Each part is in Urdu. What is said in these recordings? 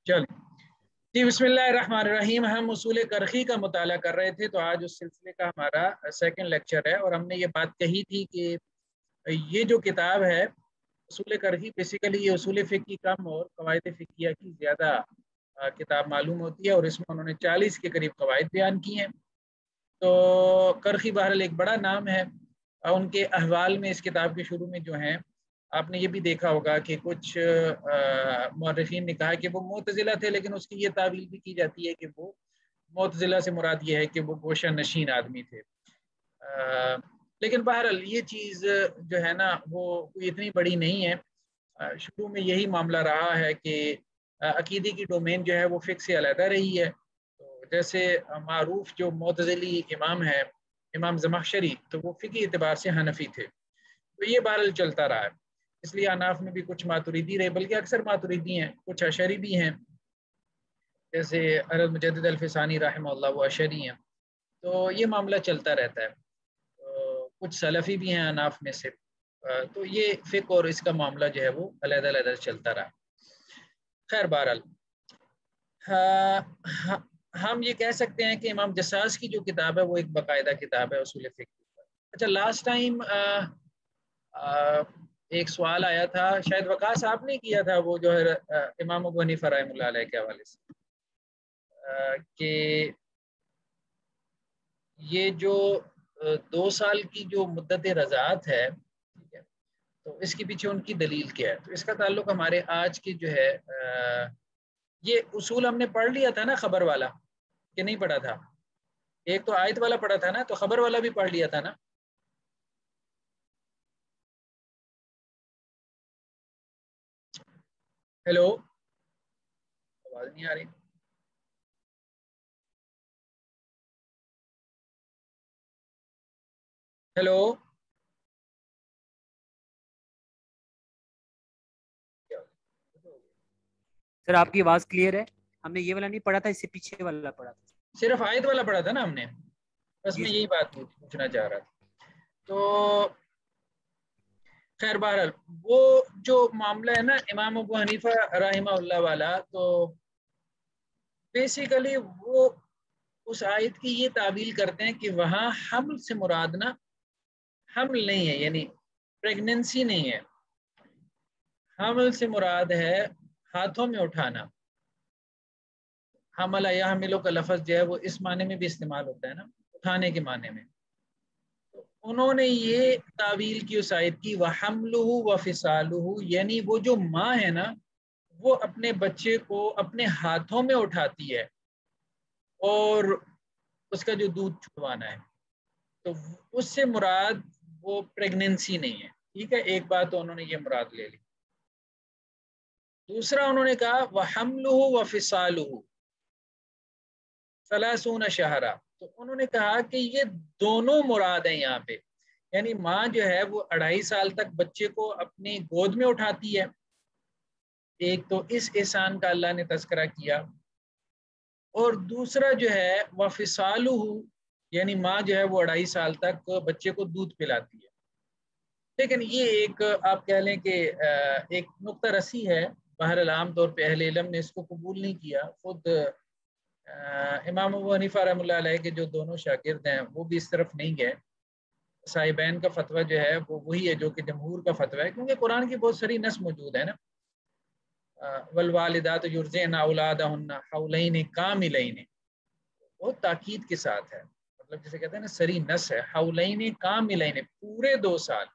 چل جی، بسم اللہ الرحمن الرحیم۔ ہم اصول کرخی کا مطالعہ کر رہے تھے، تو آج اس سلسلے کا ہمارا سیکنڈ لیکچر ہے، اور ہم نے یہ بات کہی تھی کہ یہ جو کتاب ہے اصول کرخی، بیسیکلی یہ اصول فقہ کی کم اور قواعد فقہیہ کی زیادہ کتاب معلوم ہوتی ہے، اور اس میں انہوں نے 40 کے قریب قواعد بیان کی ہیں۔ تو کرخی بہرحال ایک بڑا نام ہے، ان کے احوال میں اس کتاب کے شروع میں جو ہیں آپ نے یہ بھی دیکھا ہوگا کہ کچھ مورخین نے کہا کہ وہ معتزلہ تھے، لیکن اس کی یہ تعویل بھی کی جاتی ہے کہ وہ معتزلہ سے مراد یہ ہے کہ وہ گوشہ نشین آدمی تھے۔ لیکن بہرحال یہ چیز جو ہے نا وہ کوئی اتنی بڑی نہیں ہے۔ شروع میں یہی معاملہ رہا ہے کہ عقیدے کی ڈومین جو ہے وہ فقہ سے علیحدہ رہی ہے۔ تو جیسے معروف جو معتزلی امام ہے امام زمخشری، تو وہ فقہی اعتبار سے حنفی تھے، تو یہ بہرحال چلتا رہا ہے۔ اس لیے اناف میں بھی کچھ ماتریدی رہے، بلکہ اکثر ماتریدی ہیں، کچھ اشعری بھی ہیں، جیسے المجدد الفسانی رحمہ اللہ وہ اشعری ہیں۔ تو یہ معاملہ چلتا رہتا ہے، کچھ سلفی بھی ہیں اناف میں سے۔ تو یہ فقہ اور اس کا معاملہ جو ہے وہ علیحدہ علیحدہ چلتا رہا۔ خیر بہرحال ہم یہ کہہ سکتے ہیں کہ امام جساس کی جو کتاب ہے وہ ایک باقاعدہ کتاب ہے اصول فقہ پر۔ اچھا، لاسٹ ٹائم ایک سوال آیا تھا، شاید وقاص صاحب نے کیا تھا، وہ جو ہے امام ابو حنیفہ رحمہ اللہ علیہ کے حوالے سے، کہ یہ جو 2 سال کی جو مدت رضاعت ہے، ٹھیک ہے، تو اس کے پیچھے ان کی دلیل کیا ہے۔ تو اس کا تعلق ہمارے آج کی جو ہے یہ اصول ہم نے پڑھ لیا تھا نا، خبر والا کہ نہیں پڑھا تھا؟ ایک تو آیت والا پڑھا تھا نا، تو خبر والا بھی پڑھ لیا تھا نا۔ ہیلو، آواز نہیں آ رہی؟ ہیلو، سر آپ کی آواز کلیئر ہے؟ ہم نے یہ والا نہیں پڑھا تھا، اس سے پیچھے والا پڑھا تھا، صرف آیت والا پڑھا تھا نا ہم نے، بس جی میں سر۔ یہی بات پوچھنا چاہ رہا تھا۔ تو خیر بہرحال وہ جو معاملہ ہے نا امام ابو حنیفہ رحمہ اللہ والا، تو بیسیکلی وہ اس آیت کی یہ تعویل کرتے ہیں کہ وہاں حمل سے مراد نا حمل نہیں ہے، یعنی پریگننسی نہیں ہے، حمل سے مراد ہے ہاتھوں میں اٹھانا۔ حمل یا حملوں کا لفظ جو ہے وہ اس معنی میں بھی استعمال ہوتا ہے نا، اٹھانے کے معنی میں۔ تو انہوں نے یہ تعویل کی اس آیت کی وَحَمْلُهُ وَفِصَالُهُ، یعنی وہ جو ماں ہے نا وہ اپنے بچے کو اپنے ہاتھوں میں اٹھاتی ہے اور اس کا جو دودھ چھڑوانا ہے، تو اس سے مراد وہ پریگننسی نہیں ہے۔ ٹھیک ہے، ایک بات تو انہوں نے یہ مراد لے لی۔ دوسرا انہوں نے کہا وَحَمْلُهُ وَفِصَالُهُ ثلاثون شہرا، تو انہوں نے کہا کہ یہ دونوں مراد ہیں یہاں پہ، یعنی ماں جو ہے وہ 2.5 سال تک بچے کو اپنی گود میں اٹھاتی ہے، ایک تو اس احسان کا اللہ نے تذکرہ کیا، اور دوسرا جو ہے وَفِصَالُهُ، یعنی ماں جو ہے وہ 2.5 سال تک بچے کو دودھ پلاتی ہے۔ لیکن یہ ایک آپ کہہ لیں کہ ایک نقطہ رسی ہے، بہرحال عام طور پہ اہل علم نے اس کو قبول نہیں کیا۔ خود امام ابو حنیفہ رحمۃ اللہ علیہ کے جو دونوں شاگرد ہیں وہ بھی اس طرف نہیں گئے۔ صاحبین کا فتویٰ جو ہے وہ وہی ہے جو کہ جمہور کا فتویٰ ہے، کیونکہ قرآن کی بہت ساری نص موجود ہے نا، والوالدات یرضعن اولادہن حولین کاملین، بہت تاکید کے ساتھ ہے، مطلب جسے کہتے ہیں نا سری نص ہے، حولین کاملین، پورے 2 سال،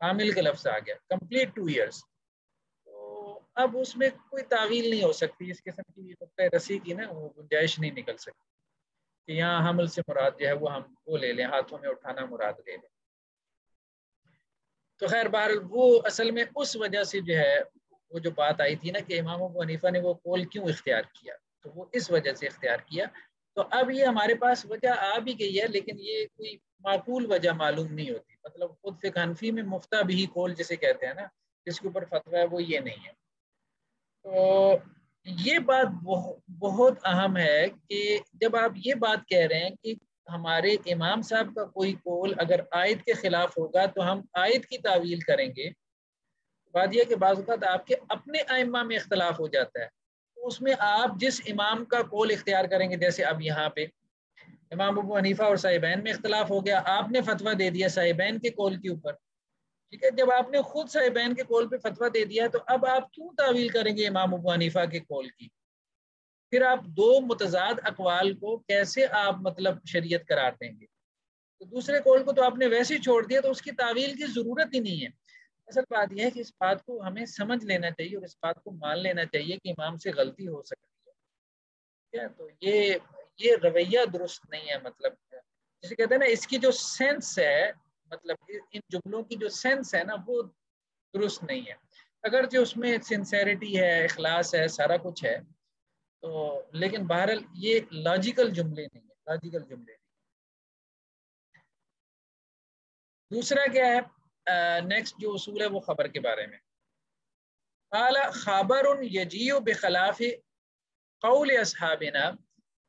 کامل کا لفظ آ گیا، کمپلیٹ 2 ایئرس۔ تو اب اس میں کوئی تعویل نہیں ہو سکتی، اس قسم کی نقطہ رسی کی نا وہ گنجائش نہیں نکل سکتی کہ یہاں حمل سے مراد جو ہے وہ ہم وہ لے لیں، ہاتھوں میں اٹھانا مراد لے لیں۔ تو خیر بہرحال وہ اصل میں اس وجہ سے جو ہے وہ جو بات آئی تھی نا کہ امام ابو حنیفہ نے وہ قول کیوں اختیار کیا، تو وہ اس وجہ سے اختیار کیا۔ تو اب یہ ہمارے پاس وجہ آ بھی گئی ہے، لیکن یہ کوئی معقول وجہ معلوم نہیں ہوتی، مطلب خود فقہ حنفی میں مفتہ بھی قول جسے کہتے ہیں نا، جس کے اوپر فتویٰ ہے وہ یہ نہیں ہے۔ تو یہ بات بہت اہم ہے کہ جب آپ یہ بات کہہ رہے ہیں کہ ہمارے امام صاحب کا کوئی قول اگر آیت کے خلاف ہوگا تو ہم آیت کی تعویل کریں گے، بات یہ کہ بعض اوقات آپ کے اپنے ائمہ میں اختلاف ہو جاتا ہے، اس میں آپ جس امام کا قول اختیار کریں گے، جیسے اب یہاں پہ امام ابو حنیفہ اور صاحبین میں اختلاف ہو گیا، آپ نے فتویٰ دے دیا صاحبین کے قول کے اوپر، ٹھیک ہے، جب آپ نے خود صاحبین کے قول پہ فتویٰ دے دیا تو اب آپ کیوں تعویل کریں گے امام ابو حنیفہ کے قول کی؟ پھر آپ دو متضاد اقوال کو کیسے آپ مطلب شریعت قرار دیں گے؟ تو دوسرے قول کو تو آپ نے ویسے ہی چھوڑ دیا، تو اس کی تعویل کی ضرورت ہی نہیں ہے۔ اصل بات یہ ہے کہ اس بات کو ہمیں سمجھ لینا چاہیے اور اس بات کو مان لینا چاہیے کہ امام سے غلطی ہو سکتی ہے، کیا تو یہ رویہ درست نہیں ہے، مطلب جسے کہتے ہیں نا اس کی جو سینس ہے، مطلب ان جملوں کی جو سینس ہے نا وہ درست نہیں ہے، اگر جو اس میں سنسیریٹی ہے، اخلاص ہے، سارا کچھ ہے تو، لیکن بہرحال یہ لاجیکل جملے نہیں ہے، لاجیکل جملے نہیں۔ دوسرا کیا ہے، نیکسٹ جو اصول ہے وہ خبر کے بارے میں، قال خبر یجیء بخلاف قول اصحابنا،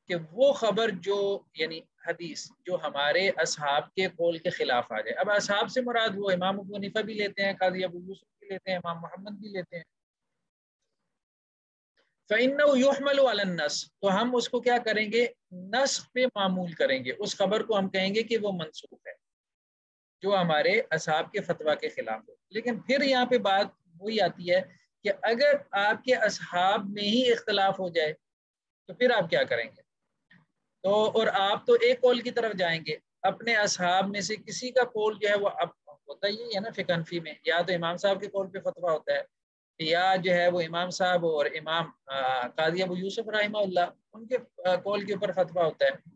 کہ وہ خبر جو یعنی حدیث جو ہمارے اصحاب کے قول کے خلاف آ جائے۔ اب اصحاب سے مراد وہ امام ابو حنیفہ بھی لیتے ہیں، قاضی ابو یوسف بھی لیتے ہیں، امام محمد بھی لیتے ہیں۔ فإنه يحمل على النص، تو ہم اس کو کیا کریں گے، نسخ پہ معمول کریں گے، اس خبر کو ہم کہیں گے کہ وہ منسوخ ہے جو ہمارے اصحاب کے فتویٰ کے خلاف ہو۔ لیکن پھر یہاں پہ بات وہی آتی ہے کہ اگر آپ کے اصحاب میں ہی اختلاف ہو جائے تو پھر آپ کیا کریں گے؟ تو اور آپ تو ایک قول کی طرف جائیں گے، اپنے اصحاب میں سے کسی کا قول جو ہے وہ اب ہوتا ہی ہے نا فقہ حنفی میں، یا تو امام صاحب کے قول پہ فتویٰ ہوتا ہے، یا جو ہے وہ امام صاحب اور امام قاضی ابو یوسف رحمہ اللہ ان کے قول کے اوپر فتویٰ ہوتا ہے،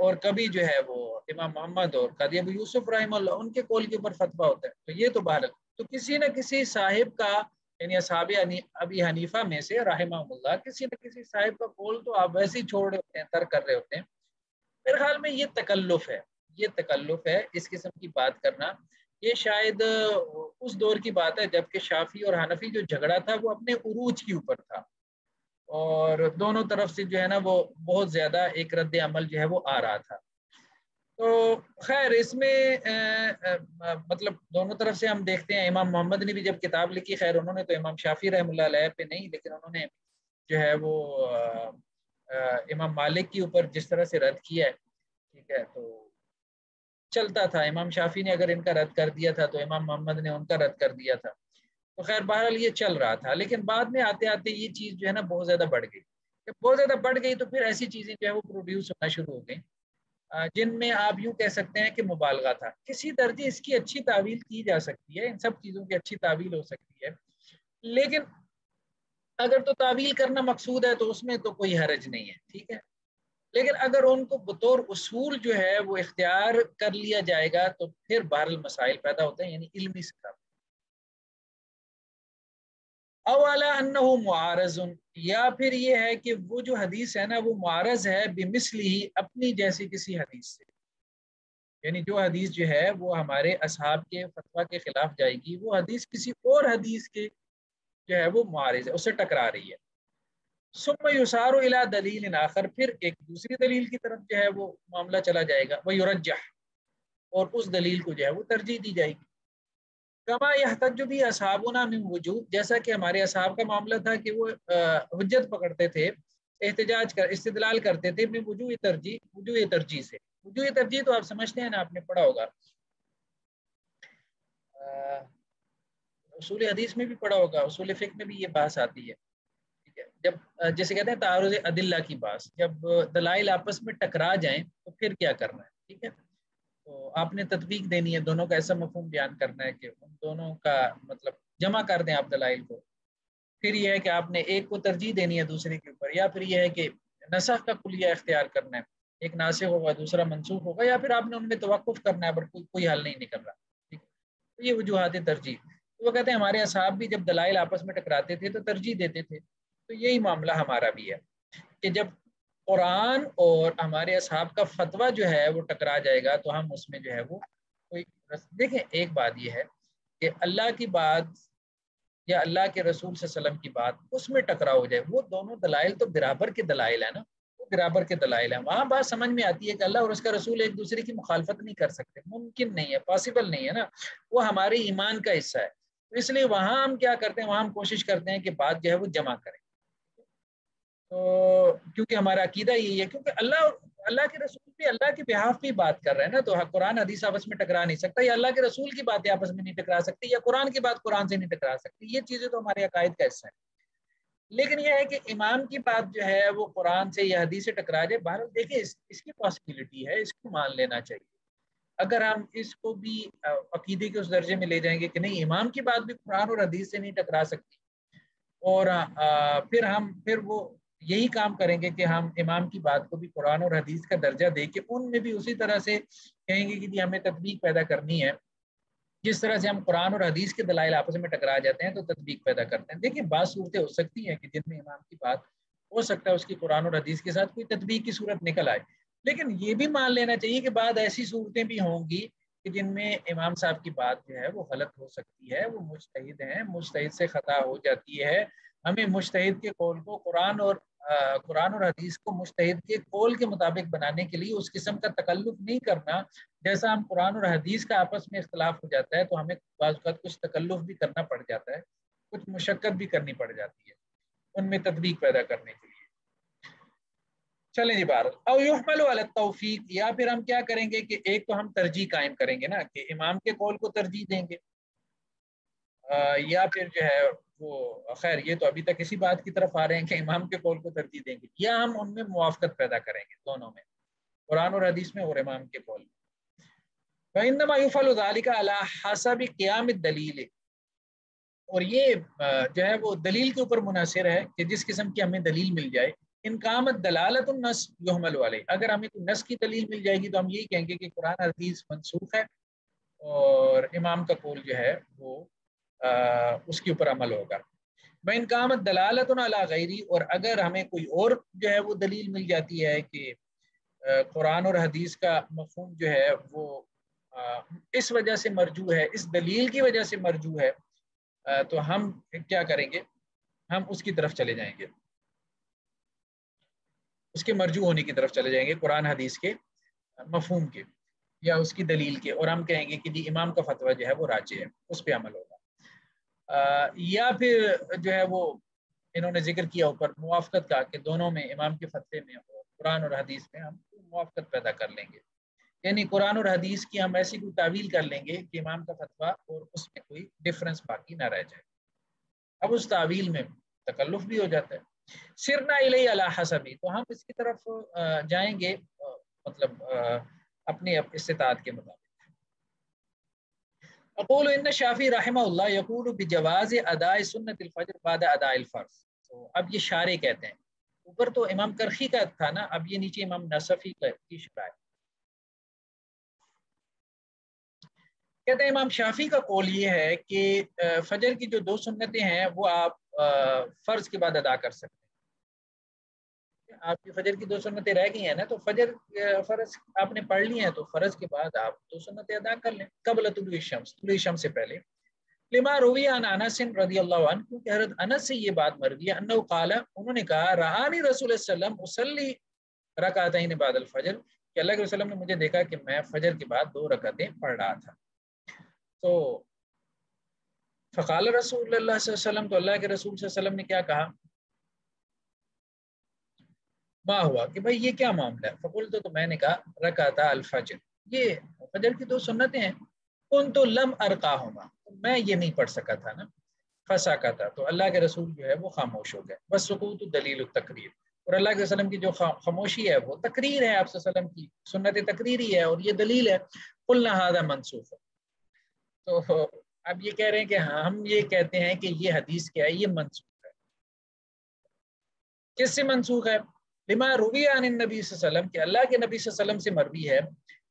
اور کبھی جو ہے وہ امام محمد اور قاضی ابو یوسف رحمہ اللہ ان کے قول کے اوپر فتویٰ ہوتا ہے۔ تو یہ تو بہرحال تو کسی نہ کسی صاحب کا یعنی اصحاب ابی حنیفہ میں سے رحمہ اللہ کسی نہ کسی صاحب کا قول تو آپ ویسے ہی چھوڑ رہے ہوتے ہیں، ترک کر رہے ہوتے ہیں۔ میرے خیال میں یہ تکلف ہے، یہ تکلف ہے اس قسم کی بات کرنا۔ یہ شاید اس دور کی بات ہے جب کہ شافعی اور حنفی جو جھگڑا تھا وہ اپنے عروج کے اوپر تھا، اور دونوں طرف سے جو ہے نا وہ بہت زیادہ ایک رد عمل جو ہے وہ آ رہا تھا۔ تو خیر اس میں مطلب دونوں طرف سے ہم دیکھتے ہیں، امام محمد نے بھی جب کتاب لکھی، خیر انہوں نے تو امام شافعی رحمہ اللہ علیہ پہ نہیں، لیکن انہوں نے جو ہے وہ امام مالک کے اوپر جس طرح سے رد کیا ہے، ٹھیک ہے، تو چلتا تھا، امام شافعی نے اگر ان کا رد کر دیا تھا تو امام محمد نے ان کا رد کر دیا تھا، تو خیر بہرحال یہ چل رہا تھا۔ لیکن بعد میں آتے آتے یہ چیز جو ہے نا بہت زیادہ بڑھ گئی، جب بہت زیادہ بڑھ گئی تو پھر ایسی چیزیں جو ہے وہ پروڈیوس ہونا شروع ہو گئیں جن میں آپ یوں کہہ سکتے ہیں کہ مبالغہ تھا۔ کسی درجے اس کی اچھی تعویل کی جا سکتی ہے، ان سب چیزوں کی اچھی تعویل ہو سکتی ہے، لیکن اگر تو تعویل کرنا مقصود ہے تو اس میں تو کوئی حرج نہیں ہے، ٹھیک ہے، لیکن اگر ان کو بطور اصول جو ہے وہ اختیار کر لیا جائے گا تو پھر بہرحال مسائل پیدا ہوتے ہیں، یعنی علمی سطح۔ اولا انہ معارض، یا پھر یہ ہے کہ وہ جو حدیث ہے نا وہ معارض ہے بمثلہ، اپنی جیسی کسی حدیث سے، یعنی جو حدیث جو ہے وہ ہمارے اصحاب کے فتویٰ کے خلاف جائے گی، وہ حدیث کسی اور حدیث کے جو ہے وہ معارض ہے، اس سے ٹکرا رہی ہے۔ ثم یسار الی دلیل آخر، پھر ایک دوسری دلیل کی طرف جو ہے وہ معاملہ چلا جائے گا، وہ یرجح، اور اس دلیل کو جو ہے وہ ترجیح دی جائے گی۔ کما یحتج بھی اصحابنا من وجوہ، جیسا کہ ہمارے اصحاب کا معاملہ تھا کہ وہ حجت پکڑتے تھے، احتجاج کر استدلال کرتے تھے من وجوہ ترجیح، وجوہ ترجیح سے۔ وجوہ ترجیح تو آپ سمجھتے ہیں نا، آپ نے پڑھا ہوگا، اصول حدیث میں بھی پڑھا ہوگا، اصول فقہ میں بھی یہ بحث آتی ہے، ٹھیک ہے، جب جیسے کہتے ہیں تعارض ادلہ کی بات، جب دلائل آپس میں ٹکرا جائیں تو پھر کیا کرنا ہے، ٹھیک ہے، تو آپ نے تطبیق دینی ہے، دونوں کا ایسا مفہوم بیان کرنا ہے کہ ان دونوں کا مطلب جمع کر دیں آپ دلائل کو، پھر یہ ہے کہ آپ نے ایک کو ترجیح دینی ہے دوسرے کے اوپر، یا پھر یہ ہے کہ نسخ کا کلیہ اختیار کرنا ہے، ایک ناسخ ہوگا دوسرا منسوخ ہوگا، یا پھر آپ نے ان میں توقف کرنا ہے، بٹ کوئی حل نہیں نکل رہا، ٹھیک، تو یہ وجوہات ترجیح۔ تو وہ کہتے ہیں ہمارے اصحاب بھی جب دلائل آپس میں ٹکراتے تھے تو ترجیح دیتے تھے، تو یہی معاملہ ہمارا بھی ہے کہ جب قرآن اور ہمارے اصحاب کا فتویٰ جو ہے وہ ٹکرا جائے گا تو ہم اس میں جو ہے وہ کوئی، دیکھیں ایک بات یہ ہے کہ اللہ کی بات یا اللہ کے رسول صلی اللہ علیہ وسلم کی بات اس میں ٹکراؤ ہو جائے، وہ دونوں دلائل تو برابر کے دلائل ہیں نا، وہ برابر کے دلائل ہیں، وہاں بات سمجھ میں آتی ہے کہ اللہ اور اس کا رسول ایک دوسرے کی مخالفت نہیں کر سکتے، ممکن نہیں ہے، پاسبل نہیں ہے نا، وہ ہمارے ایمان کا حصہ ہے، تو اس لیے وہاں ہم کیا کرتے ہیں، وہاں ہم کوشش کرتے ہیں کہ بات جو ہے وہ جمع کریں، تو کیونکہ ہمارا عقیدہ یہی ہے، کیونکہ اللہ کے رسول بھی اللہ کے بہاف بھی بات کر رہے ہیں نا، تو قرآن حدیث آپس میں ٹکرا نہیں سکتا، یا اللہ کے رسول کی باتیں آپس میں نہیں ٹکرا سکتی، یا قرآن کی بات قرآن سے نہیں ٹکرا سکتی، یہ چیزیں تو ہمارے عقائد کا حصہ ہیں۔ لیکن یہ ہے کہ امام کی بات جو ہے وہ قرآن سے یا حدیث سے ٹکرا جائے، بہرحال دیکھیں اس کی پاسبلٹی ہے، اس کو مان لینا چاہیے۔ اگر ہم اس کو بھی عقیدے کے اس درجے میں لے جائیں گے کہ نہیں امام کی بات بھی قرآن اور حدیث سے نہیں ٹکرا سکتی، اور پھر وہ یہی کام کریں گے کہ ہم امام کی بات کو بھی قرآن اور حدیث کا درجہ دے کے ان میں بھی اسی طرح سے کہیں گے کہ جی ہمیں تطبیق پیدا کرنی ہے، جس طرح سے ہم قرآن اور حدیث کے دلائل آپس میں ٹکرا جاتے ہیں تو تطبیق پیدا کرتے ہیں۔ دیکھیں بعض صورتیں ہو سکتی ہیں کہ جن میں امام کی بات ہو سکتا ہے اس کی قرآن اور حدیث کے ساتھ کوئی تطبیق کی صورت نکل آئے، لیکن یہ بھی مان لینا چاہیے کہ بعض ایسی صورتیں بھی ہوں گی کہ جن میں امام صاحب کی بات جو ہے وہ غلط ہو سکتی ہے، وہ مجتہد ہیں، مجتہد سے خطا ہو جاتی ہے۔ ہمیں مجتہد کے قول کو قرآن اور حدیث کو مجتہد کے قول کے مطابق بنانے کے لیے اس قسم کا تکلف نہیں کرنا، جیسا ہم قرآن اور حدیث کا آپس میں اختلاف ہو جاتا ہے تو ہمیں بعض اوقات کچھ تکلف بھی کرنا پڑ جاتا ہے، کچھ مشقت بھی کرنی پڑ جاتی ہے ان میں تطبیق پیدا کرنے کے لیے۔ چلیں جی بار او یحمل علی التوفیق، یا پھر ہم کیا کریں گے کہ ایک تو ہم ترجیح قائم کریں گے نا کہ امام کے قول کو ترجیح دیں گے، یا پھر جو ہے وہ خیر یہ تو ابھی تک اسی بات کی طرف آ رہے ہیں کہ امام کے قول کو ترجیح دیں گے، یا ہم ان میں موافقت پیدا کریں گے دونوں میں، قرآن اور حدیث میں اور امام کے قول میں۔ فإنما يفعل ذلك على حسب قیام الدلیل، اور یہ جو ہے وہ دلیل کے اوپر منحصر ہے کہ جس قسم کی ہمیں دلیل مل جائے۔ ان قامت دلالت النص یحمل علیہ، اگر ہمیں کوئی نص کی دلیل مل جائے گی تو ہم یہی کہیں گے کہ قرآن حدیث منسوخ ہے اور امام کا قول جو ہے وہ اس کے اوپر عمل ہوگا۔ بین قامت دلالت علی غیری، اور اگر ہمیں کوئی اور جو ہے وہ دلیل مل جاتی ہے کہ قرآن اور حدیث کا مفہوم جو ہے وہ اس وجہ سے مرجو ہے، اس دلیل کی وجہ سے مرجو ہے، تو ہم کیا کریں گے، ہم اس کی طرف چلے جائیں گے، اس کے مرجو ہونے کی طرف چلے جائیں گے، قرآن حدیث کے مفہوم کے یا اس کی دلیل کے، اور ہم کہیں گے کہ جی امام کا فتویٰ جو ہے وہ راجح ہے، اس پہ عمل ہوگا۔ یا پھر جو ہے وہ انہوں نے ذکر کیا اوپر موافقت کا کہ دونوں میں امام کے فتوے میں اور قرآن اور حدیث میں ہم موافقت پیدا کر لیں گے، یعنی قرآن اور حدیث کی ہم ایسی کوئی تعویل کر لیں گے کہ امام کا فتویٰ اور اس میں کوئی ڈفرنس باقی نہ رہ جائے۔ اب اس تعویل میں تکلف بھی ہو جاتا ہے۔ سرنا الیہ علی حسبی، تو ہم اس کی طرف جائیں گے مطلب اپنی استطاعت کے مطابق۔ اقول ان شافعی رحمہ اللہ یقول بجواز اداء سنت الفجر بعد اداء الفرض، تو اب یہ شارح کہتے ہیں، اوپر تو امام کرخی کا تھا نا، اب یہ نیچے امام نصفی کی شرح ہے۔ کہتے ہیں امام شافعی کا قول یہ ہے کہ فجر کی جو 2 سنتیں ہیں وہ آپ فرض کے بعد ادا کر سکتے ہیں۔ آپ کی فجر کی 2 سنتیں رہ گئی ہیں نا، تو فجر فرض آپ نے پڑھ لی ہیں تو فرض کے بعد آپ 2 سنتیں ادا کر لیں قبل طلوع الشمس، طلوع شمس سے پہلے۔ لما روی عن انس رضی اللہ عنہ، کیونکہ حضرت انس سے یہ بات مروی ہے، انه قال، انہوں نے کہا رآنی رسول اللہ صلی اللہ علیہ وسلم اصلی رکعتین بعد الفجر، کہ اللہ کے وسلم نے مجھے دیکھا کہ میں فجر کے بعد 2 رکعتیں پڑھ رہا تھا۔ تو فقال رسول اللہ صلی اللہ علیہ وسلم، تو اللہ کے رسول صلی اللہ علیہ وسلم نے کیا کہا، ما ہوا کہ بھائی یہ کیا معاملہ ہے، فقلت، تو میں نے کہا رکعتا الفجر، یہ فجر کی 2 سنتیں ہیں، کن تو لم ارقاہما، میں یہ نہیں پڑھ سکا تھا نا، فسکتا، تو اللہ کے رسول جو ہے وہ خاموش ہو گئے، بس سکوت دلیل التقریر، اور اللہ کے وسلم کی جو خاموشی ہے وہ تقریر ہے، آپ صلی اللہ علیہ وسلم کی سنت تقریری ہے اور یہ دلیل ہے۔ قلنا ھذا منسوخ، تو اب یہ کہہ رہے ہیں کہ ہم یہ کہتے ہیں کہ یہ حدیث کیا ہے، یہ منسوخ ہے۔ کس سے منسوخ ہے؟ لما روی عن النبی صلی اللہ علیہ وسلم، کہ اللہ کے نبی صلی اللہ علیہ وسلم سے مروی ہے،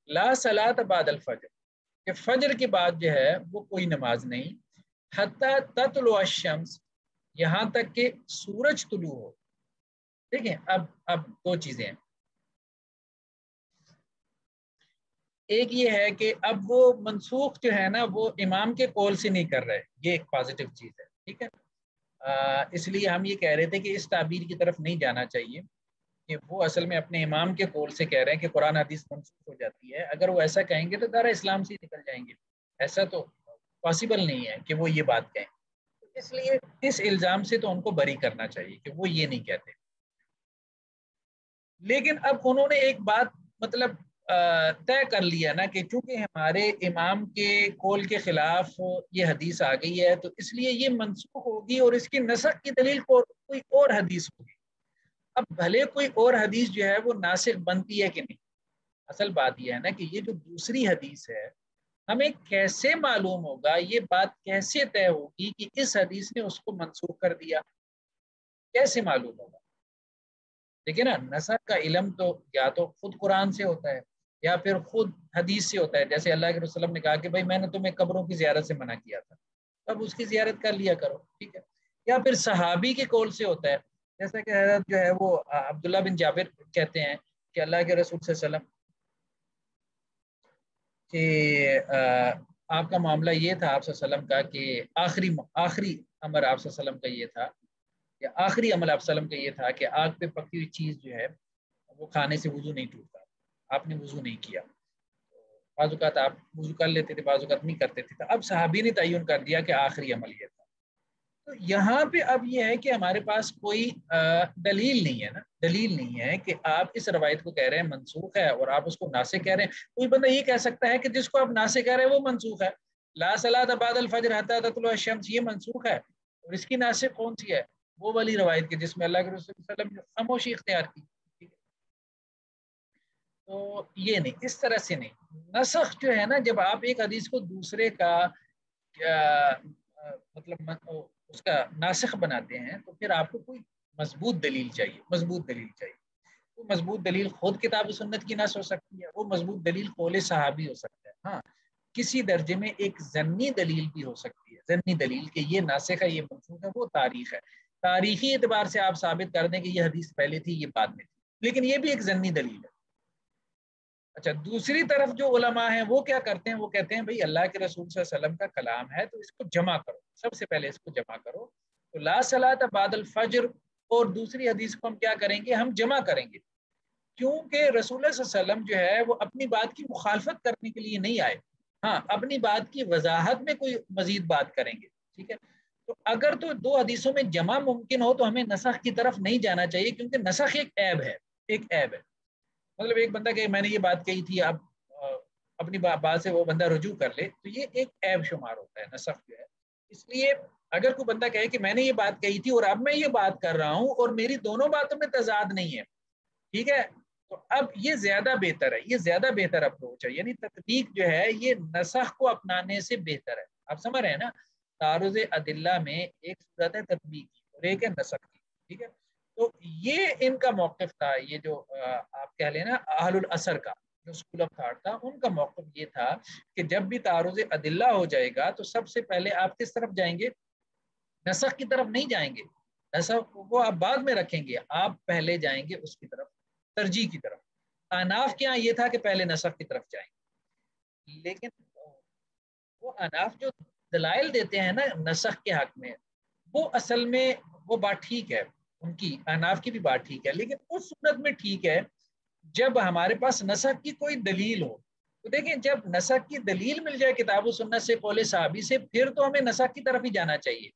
لا صلاۃ بعد الفجر، کہ فجر کے بعد جو ہے وہ کوئی نماز نہیں، حتی تطلع الشمس، یہاں تک کہ سورج طلوع ہو۔ دیکھیں اب 2 چیزیں ہیں، ایک یہ ہے کہ اب وہ منسوخ جو ہے نا وہ امام کے قول سے نہیں کر رہے، یہ ایک پازیٹیو چیز ہے، ٹھیک ہے۔ اس لیے ہم یہ کہہ رہے تھے کہ اس تعبیر کی طرف نہیں جانا چاہیے کہ وہ اصل میں اپنے امام کے قول سے کہہ رہے ہیں کہ قرآن حدیث منسوخ ہو جاتی ہے، اگر وہ ایسا کہیں گے تو دار اسلام سے نکل جائیں گے، ایسا تو پاسبل نہیں ہے کہ وہ یہ بات کہیں، اس لیے اس الزام سے تو ان کو بری کرنا چاہیے کہ وہ یہ نہیں کہتے۔ لیکن اب انہوں نے ایک بات مطلب طے کر لیا نا کہ چونکہ ہمارے امام کے قول کے خلاف یہ حدیث آ گئی ہے تو اس لیے یہ منسوخ ہوگی اور اس کی نسخ کی دلیل کوئی اور حدیث ہوگی. اب بھلے کوئی اور حدیث جو ہے وہ ناسخ بنتی ہے کہ نہیں, اصل بات یہ ہے نا کہ یہ جو دوسری حدیث ہے ہمیں کیسے معلوم ہوگا, یہ بات کیسے طے ہوگی کہ اس حدیث نے اس کو منسوخ کر دیا, کیسے معلوم ہوگا؟ دیکھیں نا, نسخ کا علم تو یا تو خود قرآن سے ہوتا ہے یا پھر خود حدیث سے ہوتا ہے. جیسے اللہ کے رسول نے کہا کہ بھائی میں نے تمہیں قبروں کی زیارت سے منع کیا تھا, اب اس کی زیارت کر لیا کرو, ٹھیک ہے. یا پھر صحابی کے قول سے ہوتا ہے, جیسا کہ حضرت جو ہے وہ عبداللہ بن جابر کہتے ہیں کہ اللہ کے رسول صلی اللہ علیہ وسلم کہ آپ کا معاملہ یہ تھا آپ صلی اللہ علیہ وسلم کا کہ آخری امر آپ صلی اللہ علیہ وسلم کا یہ تھا, یا آخری عمل آپ صلی اللہ علیہ وسلم کا یہ تھا کہ آگ پہ پکی ہوئی چیز جو ہے وہ کھانے سے وضو نہیں ٹوٹتا, آپ نے وضو نہیں کیا. بعض اوقات آپ وضو کر لیتے تھے, بعض اوقات نہیں کرتے تھے. اب صحابی نے تعین کر دیا کہ آخری عمل یہ تھا. تو یہاں پہ اب یہ ہے کہ ہمارے پاس کوئی دلیل نہیں ہے نا, دلیل نہیں ہے کہ آپ اس روایت کو کہہ رہے ہیں منسوخ ہے اور آپ اس کو ناسخ کہہ رہے ہیں. کوئی بندہ یہ کہہ سکتا ہے کہ جس کو آپ ناسخ کہہ رہے ہیں وہ منسوخ ہے, لا صلاۃ بعد الفجر حتی تطلع الشمس, یہ منسوخ ہے. اور اس کی ناسخ کون سی ہے؟ وہ والی روایت کی جس میں اللہ کے رسول صلی اللہ علیہ وسلم نے خاموشی اختیار کی. تو یہ نہیں, اس طرح سے نہیں. نسخ جو ہے نا, جب آپ ایک حدیث کو دوسرے کا مطلب اس کا ناسخ بناتے ہیں تو پھر آپ کو کوئی مضبوط دلیل چاہیے, مضبوط دلیل چاہیے. وہ مضبوط دلیل خود کتاب و سنت کی نص ہو سکتی ہے, وہ مضبوط دلیل قول صحابی ہو سکتا ہے. ہاں, کسی درجے میں ایک ضمنی دلیل بھی ہو سکتی ہے, ضمنی دلیل کہ یہ ناسخ ہے یہ منسوخ ہے, وہ تاریخ ہے. تاریخی اعتبار سے آپ ثابت کر دیں کہ یہ حدیث پہلے تھی یہ بعد میں تھی, لیکن یہ بھی ایک ضمنی دلیل ہے. اچھا, دوسری طرف جو علماء ہیں وہ کیا کرتے ہیں, وہ کہتے ہیں بھئی اللہ کے رسول صلی اللہ علیہ وسلم کا کلام ہے تو اس کو جمع کرو, سب سے پہلے اس کو جمع کرو. تو لا صلاۃ بعد الفجر اور دوسری حدیث کو ہم کیا کریں گے, ہم جمع کریں گے, کیونکہ رسول اللہ صلی اللہ علیہ وسلم جو ہے وہ اپنی بات کی مخالفت کرنے کے لیے نہیں آئے, ہاں اپنی بات کی وضاحت میں کوئی مزید بات کریں گے, ٹھیک ہے. تو اگر تو دو حدیثوں میں جمع ممکن ہو تو ہمیں نسخ کی طرف نہیں جانا چاہیے, کیونکہ نسخ ایک عیب ہے, ایک عیب ہے. مطلب ایک بندہ کہ میں نے یہ بات کہی تھی, اب اپنی بات سے وہ بندہ رجوع کر لے تو یہ ایک عیب شمار ہوتا ہے نسخ جو ہے. اس لیے اگر کوئی بندہ کہے کہ میں نے یہ بات کہی تھی اور اب میں یہ بات کر رہا ہوں اور میری دونوں باتوں میں تضاد نہیں ہے, ٹھیک ہے, تو اب یہ زیادہ بہتر ہے, یہ زیادہ بہتر اپروچ ہے. یعنی تطبیق جو ہے یہ نسخ کو اپنانے سے بہتر ہے. آپ سمجھ رہے ہیں نا, تعارض ادلہ میں ایک صورت ہے تطبیق کی اور ایک ہے نسخ کی, ٹھیک ہے. تو یہ ان کا موقف تھا, یہ جو آپ کہہ لیں نا اہل الاثر کا جو اسکول آف تھاٹ تھا, ان کا موقف یہ تھا کہ جب بھی تعارض ادلہ ہو جائے گا تو سب سے پہلے آپ کس طرف جائیں گے, نسخ کی طرف نہیں جائیں گے. نسخ کو آپ بعد میں رکھیں گے, آپ پہلے جائیں گے اس کی طرف, ترجیح کی طرف. اناف کے یہاں یہ تھا کہ پہلے نسخ کی طرف جائیں گے, لیکن وہ اناف جو دلائل دیتے ہیں نا نسخ کے حق میں, وہ اصل میں وہ بات ٹھیک ہے, ان کی اناف کی بھی بات ٹھیک ہے, لیکن اس صورت میں ٹھیک ہے جب ہمارے پاس نسخ کی کوئی دلیل ہو. تو دیکھیں جب نسخ کی دلیل مل جائے کتاب و سنت سے, قول صحابی سے, پھر تو ہمیں نسخ کی طرف ہی جانا چاہیے.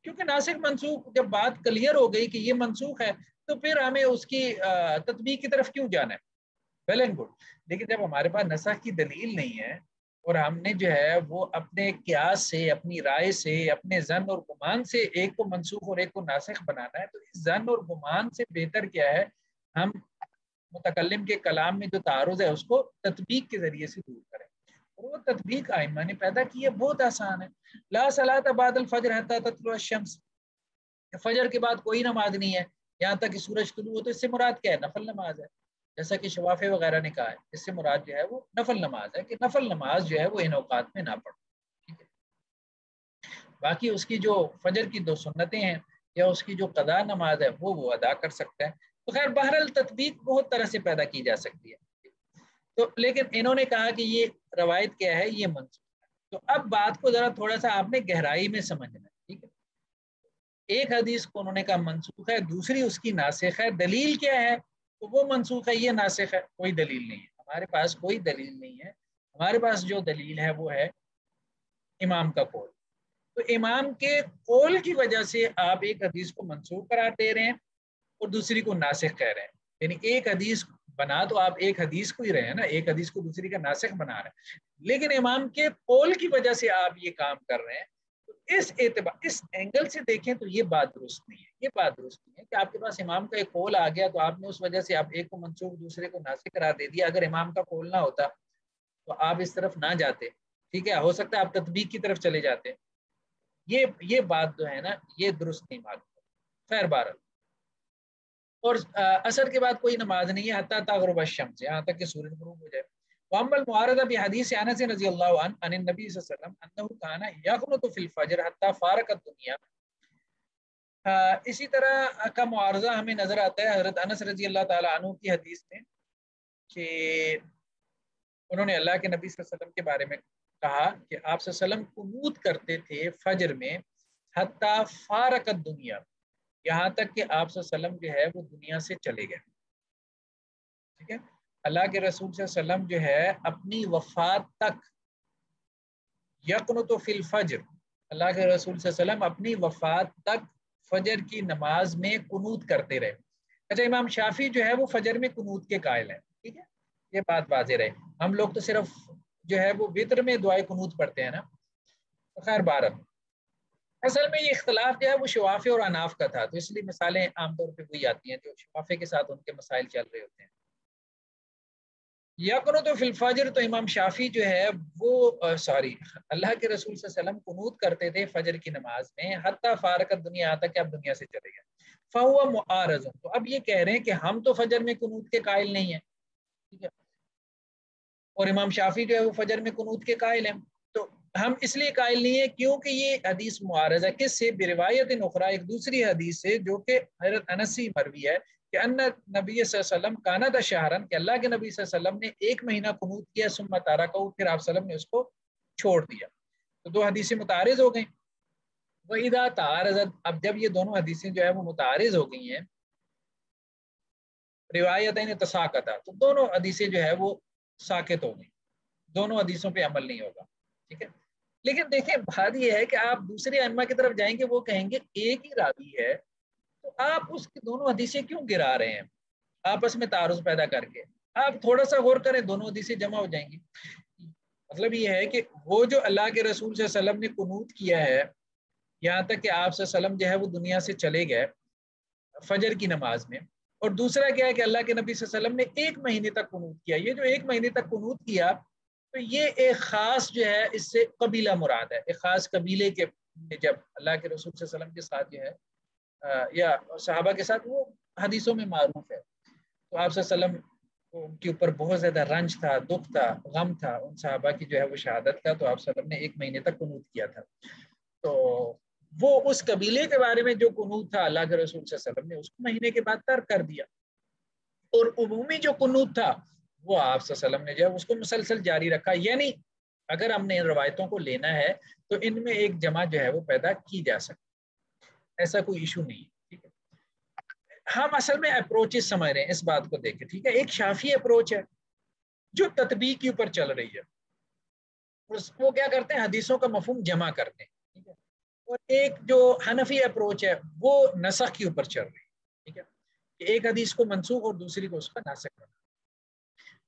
کیونکہ ناسخ منسوخ جب بات کلیئر ہو گئی کہ یہ منسوخ ہے تو پھر ہمیں اس کی تطبیق کی طرف کیوں جانا ہے, ویل اینڈ گڈ. لیکن جب ہمارے پاس نسخ کی دلیل نہیں ہے اور ہم نے جو ہے وہ اپنے قیاس سے, اپنی رائے سے, اپنے ظن اور گمان سے ایک کو منسوخ اور ایک کو ناسخ بنانا ہے, تو اس ظن اور گمان سے بہتر کیا ہے, ہم متکلم کے کلام میں جو تعارض ہے اس کو تطبیق کے ذریعے سے دور کریں. اور وہ تطبیق ائمہ نے پیدا کی ہے, بہت آسان ہے. لا صلاۃ بعد الفجر حتی تطلع الشمس, فجر کے بعد کوئی نماز نہیں ہے یہاں تک کہ سورج طلوع ہو. تو اس سے مراد کیا ہے, نفل نماز ہے, جیسا کہ شوافی وغیرہ نے کہا ہے. اس سے مراد جو ہے وہ نفل نماز ہے, کہ نفل نماز جو ہے وہ ان اوقات میں نہ پڑھو, ٹھیک ہے. باقی اس کی جو فجر کی دو سنتیں ہیں یا اس کی جو قضا نماز ہے وہ ادا کر سکتا ہے. تو خیر بہرحال تطبیق بہت طرح سے پیدا کی جا سکتی ہے. تو لیکن انہوں نے کہا کہ یہ روایت کیا ہے, یہ منسوخ ہے. تو اب بات کو ذرا تھوڑا سا آپ نے گہرائی میں سمجھنا ہے, ٹھیک ہے. ایک حدیث کو انہوں نے کہا منسوخ ہے, دوسری اس کی ناسخ ہے. دلیل کیا ہے, تو وہ منسوخ ہے یہ ناسخ ہے. کوئی دلیل نہیں ہے ہمارے پاس, کوئی دلیل نہیں ہے ہمارے پاس. جو دلیل ہے وہ ہے امام کا قول. تو امام کے قول کی وجہ سے آپ ایک حدیث کو منسوخ قرار دے رہے ہیں اور دوسری کو ناسخ کہہ رہے ہیں. یعنی ایک حدیث بنا تو آپ ایک حدیث کو ہی رہے ہیں نا، ایک حدیث کو دوسری کا ناسخ بنا رہے ہیں، لیکن امام کے قول کی وجہ سے آپ یہ کام کر رہے ہیں، تو اس اعتبار اس اینگل سے دیکھیں تو یہ بات درست نہیں ہے، یہ بات درست نہیں ہے کہ آپ کے پاس امام کا ایک قول آ گیا تو آپ نے اس وجہ سے آپ ایک کو منسوخ دوسرے کو ناسخ قرار دے دیا۔ اگر امام کا قول نہ ہوتا تو آپ اس طرف نہ جاتے، ٹھیک ہے، ہو سکتا ہے آپ تطبیق کی طرف چلے جاتے۔ یہ بات جو ہے نا یہ درست نہیں معلوم۔ خیر بہرحال، اور عصر کے بعد کوئی نماز نہیں ہے حتی تغرب الشمس، یہاں تک کہ سورج غروب ہو جائے۔ واما المعارضہ بحدیث انس رضی اللہ عنہ عن النبی صلی اللہ علیہ وسلم انه كان يقنط في الفجر حتى فارق الدنيا، اسی طرح کا معارضہ ہمیں نظر آتا ہے حضرت انس رضی اللہ تعالی عنہ کی حدیث میں کہ انہوں نے اللہ کے نبی صلی اللہ علیہ وسلم کے بارے میں کہا کہ آپ صلی اللہ علیہ وسلم قنوت کرتے تھے فجر میں حتی فارق الدنیا، یہاں تک کہ آپ صلی اللہ علیہ وسلم جو ہے وہ دنیا سے چلے گئے، ٹھیک ہے۔ اللہ کے رسول صلی اللہ علیہ وسلم جو ہے اپنی وفات تک یقنط فی الفجر، اللہ کے رسول صلی اللہ علیہ وسلم اپنی وفات تک فجر کی نماز میں قنوت کرتے رہے۔ اچھا، امام شافعی جو ہے وہ فجر میں قنوت کے قائل ہیں، ٹھیک ہے، یہ بات واضح رہے۔ ہم لوگ تو صرف جو ہے وہ وتر میں دعائے قنوت پڑھتے ہیں نا۔ خیر بہرحال، اصل میں یہ اختلاف جو ہے وہ شوافی اور اناف کا تھا، تو اس لیے مثالیں عام طور پہ وہی آتی ہیں جو شوافی کے ساتھ ان کے مسائل چل رہے ہوتے ہیں۔ یقنط فی الفجر، تو امام شافی جو ہے وہ اللہ کے رسول صلی اللہ علیہ وسلم قنوت کرتے تھے فجر کی نماز میں حتی فارق الدنیا، تک کہ اب دنیا سے چلے گئے۔ فہو معارض، تو اب یہ کہہ رہے ہیں کہ ہم تو فجر میں قنوت کے قائل نہیں ہیں، ٹھیک ہے، اور امام شافی جو ہے وہ فجر میں قنوت کے قائل ہیں، تو ہم اس لیے قائل نہیں ہے کیونکہ یہ حدیث معارض ہے کس سے؟ بروایت اخری، ایک دوسری حدیث سے جو کہ حضرت انس سے مروی ہے کہ ان نبی صلی اللہ علیہ وسلم کانت شہرن، کہ اللہ کے نبی صلی اللہ علیہ وسلم نے ایک مہینہ قنوت کیا، ثم ترکہ، پھر آپ صلی اللہ علیہ وسلم نے اس کو چھوڑ دیا۔ تو دو حدیثیں متعارض ہو گئیں۔ وَإِذَا تَعَارَضَتْ، اب جب یہ دونوں حدیثیں جو ہے وہ متعارض ہو گئی ہیں، روایتین تساقطا، تو دونوں حدیثیں جو ہے وہ ساقط ہو گئی، دونوں حدیثوں پہ عمل نہیں ہوگا، ٹھیک ہے۔ لیکن دیکھیں بات یہ ہے کہ آپ دوسرے ائمہ کی طرف جائیں گے، وہ کہیں گے ایک ہی راوی ہے تو آپ اس کی دونوں حدیثیں کیوں گرا رہے ہیں آپس میں تعارض پیدا کر کے؟ آپ تھوڑا سا غور کریں، دونوں حدیثیں جمع ہو جائیں گی۔ مطلب یہ ہے کہ وہ جو اللہ کے رسول صلی اللہ علیہ وسلم نے قنوت کیا ہے یہاں تک کہ آپ صلی اللہ علیہ وسلم جو ہے وہ دنیا سے چلے گئے فجر کی نماز میں، اور دوسرا کیا ہے کہ اللہ کے نبی صلی اللہ علیہ وسلم نے ایک مہینے تک قنوت کیا۔ یہ جو ایک مہینے تک قنوت کیا تو یہ ایک خاص جو ہے اس سے قبیلہ مراد ہے، ایک خاص قبیلے کے جب اللہ کے رسول صلی اللہ علیہ وسلم کے ساتھ جو ہے یا صحابہ کے ساتھ، وہ حدیثوں میں معروف ہے، تو آپ صلی اللہ علیہ وسلم کو ان کے اوپر بہت زیادہ رنج تھا، دکھ تھا، غم تھا ان صحابہ کی جو ہے وہ شہادت کا، تو آپ صلی اللہ علیہ وسلم نے ایک مہینے تک قنوت کیا تھا۔ تو وہ اس قبیلے کے بارے میں جو قنوت تھا اللہ کے رسول صلی اللہ علیہ وسلم نے اس کو مہینے کے بعد ترک کر دیا، اور عمومی جو قنوت تھا وہ آپ صلی اللہ علیہ وسلم نے جو ہے اس کو مسلسل جاری رکھا۔ یعنی اگر ہم نے ان روایتوں کو لینا ہے تو ان میں ایک جمع جو ہے وہ پیدا کی جا سکتی، ایسا کوئی ایشو نہیں ہے، ٹھیک ہے۔ ہم اصل میں اپروچز سمجھ رہے ہیں اس بات کو دیکھ کے، ٹھیک ہے۔ ایک شافعی اپروچ ہے جو تطبیق کے اوپر چل رہی ہے، وہ کیا کرتے ہیں، حدیثوں کا مفہوم جمع کرتے ہیں، ٹھیک ہے، اور ایک جو حنفی اپروچ ہے وہ نسخ کے اوپر چل رہی ہے، ٹھیک ہے، کہ ایک حدیث کو منسوخ اور دوسری کو اس کا ناسخ کرنا،